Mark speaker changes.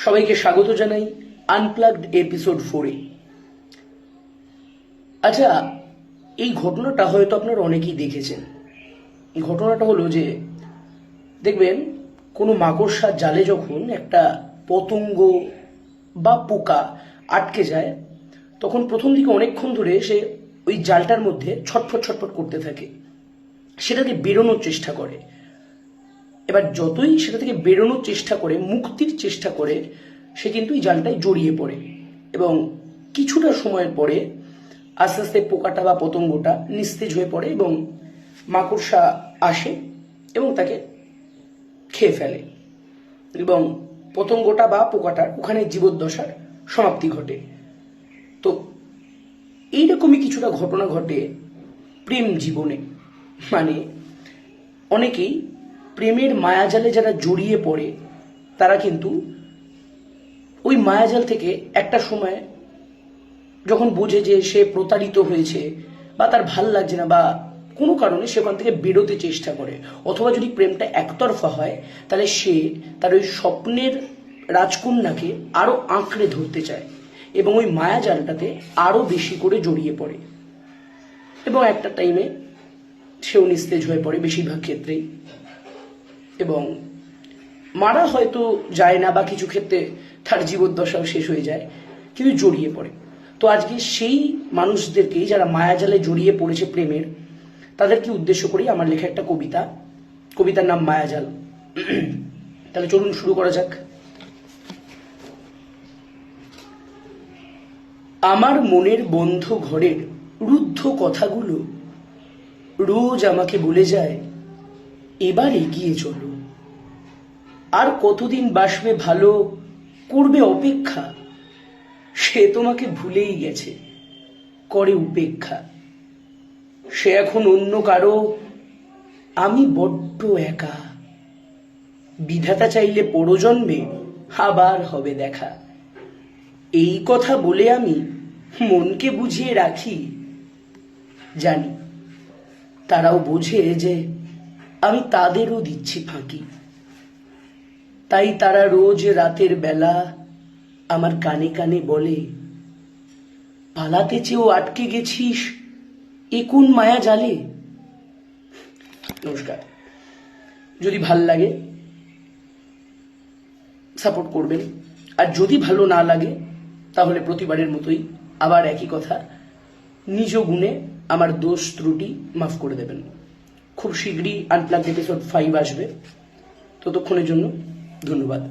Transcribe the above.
Speaker 1: সবাইকে স্বাগত জানাই আনপ্লাগড এপিসোড 4-এ। আচ্ছা, এই ঘটনাটা হয়তো আপনারা অনেকেই দেখেছেন। এই ঘটনাটা হলো যে, দেখবেন কোনো মাকড়সার জালে যখন একটা পতঙ্গ বা পোকা আটকে যায়, তখন প্রথম দিকে অনেকক্ষণ ধরে সে ওই জালটার মধ্যে ছটফট ছটফট করতে থাকে, সেটাকে বেরোনোর চেষ্টা করে। এবার যতই সেটা থেকে বেরোনোর চেষ্টা করে, মুক্তির চেষ্টা করে, সে কিন্তু এই জালটায় জড়িয়ে পড়ে এবং কিছুটা সময়ের পরে আস্তে আস্তে পোকাটা বা পতঙ্গটা নিস্তেজ হয়ে পড়ে এবং মাকড়সা আসে এবং তাকে খেয়ে ফেলে এবং পতঙ্গটা বা পোকাটার ওখানে জীবদ্দশার সমাপ্তি ঘটে। তো এইরকমই কিছুটা ঘটনা ঘটে প্রেম জীবনে। মানে অনেকেই প্রেমের মায়াজালে যারা জড়িয়ে পড়ে, তারা কিন্তু ওই মায়াজাল থেকে একটা সময় যখন বোঝে যে সে প্রতারিত হয়েছে বা তার ভাল লাগছে না বা কোনো কারণে সেখান থেকে বেরোতে চেষ্টা করে, অথবা যদি প্রেমটা একতরফা হয় তাহলে সে তার ওই স্বপ্নের রাজকন্যাকে আরো আঁকড়ে ধরতে চায় এবং ওই মায়াজালটাতে আরো বেশি করে জড়িয়ে পড়ে এবং একটা টাইমে সেও নিস্তেজ হয়ে পড়ে বেশিরভাগ ক্ষেত্রেই, এবং মারা হয়তো যায় না বা কিছু ক্ষেত্রে তার জীবদ্দশাও শেষ হয়ে যায়, কিন্তু জড়িয়ে পড়ে। তো আজকে সেই মানুষদেরকেই যারা মায়াজালে জড়িয়ে পড়েছে প্রেমের, তাদেরকে উদ্দেশ্য করেই আমার লেখা একটা কবিতা। কবিতার নাম মায়াজাল। তাহলে চলুন শুরু করা যাক। আমার মনের বন্ধ ঘরের রুদ্ধ কথাগুলো রোজ আমাকে বলে যায়, এবার এগিয়ে চলো। আর কতদিন বাসবে ভালো, করবে অপেক্ষা। সে তোমাকে ভুলেই গেছে, করে উপেক্ষা। সে এখন অন্য কারো, আমি বড্ড একা। বিধাতা চাইলে পরজন্মে আবার হবে দেখা। এই কথা বলে আমি মনকে বুঝিয়ে রাখি, জানি তারাও বোঝে যে আমি তাদেরও দিচ্ছি ফাঁকি। তাই তারা রোজ রাতের বেলা আমার কানে কানে বলে, পালাতে চেয়েও আটকে গেছিস এ কোন মায়া জালে। নমস্কার। যদি ভাল লাগে সাপোর্ট করবেন, আর যদি ভালো না লাগে তাহলে প্রতিবারের মতোই আবার একই কথা, নিজ গুণে আমার দোষ ত্রুটি মাফ করে দেবেন। খুব শীঘ্রই আনপ্লাগড এপিসোড 5 আসবে। ততক্ষণের জন্য ধন্যবাদ।